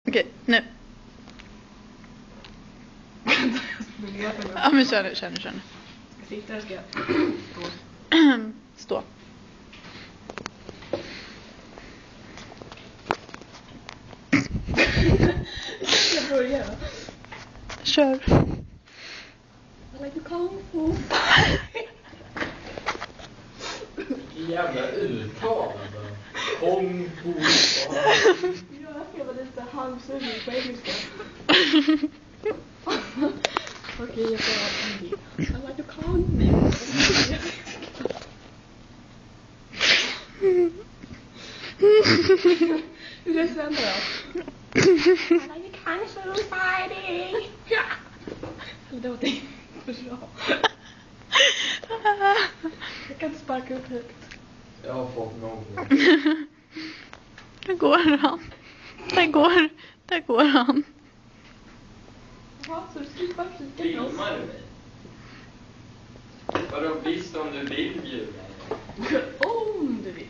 Okej, nu. Ja, men kör nu. Ska sitta eller ska jag Stå. Ska jag börja då? Kör. I like kung fu. Jävla uttal alltså. Kung fu. Jag ska vara lite halvsuglig på engelska. Okej, jag får hindi. I like kung fu. Hur är det sen då? I like kung fu fighting. Det var inte bra. Jag kan inte sparka upp högt. Jag har fått någon. Där går han. Där går han. Jaha, så du skippar fika för oss? Filmar du mig? Vadå visst om du vill bjuda? Om du vill.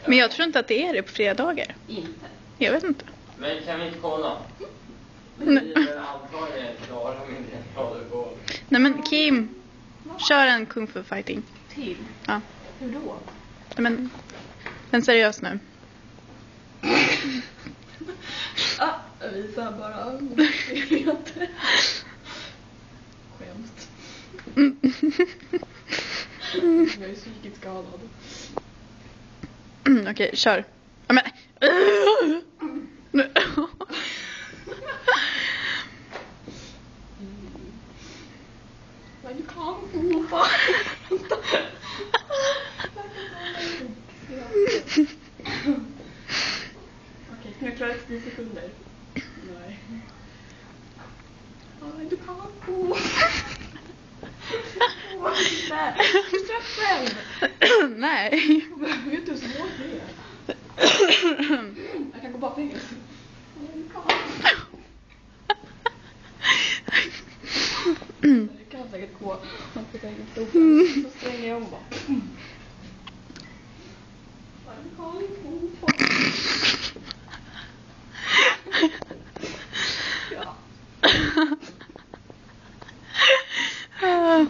Men jag tror inte att det är det på fredagar. Inte. Jag vet inte. Men kan vi inte kolla? Nej. Vi är väl antagligen klara med det jag håller på. Nej men Kim, kör en kung fu fighting. Till? Ja. Hur då? Nej, men seriös nu. Jag visar bara. Jag vet inte. Skämt. Jag är psykiskt skadad. Okej, kör. Ja, men... Nu. Men du kan få fan. Okej, kan jag klara 10 sekunder? Nej. Men du kan få. Nej, du ska själv. Nej. Jag vet inte hur svårt det är. Jag kan gå bara fingret. Det kan säkert gå. Man får ta in stoppen. Så slänger jag om bara. Ja.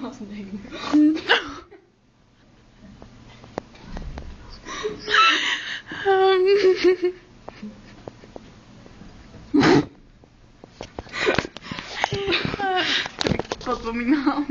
Vad snygg. Fått på min hand.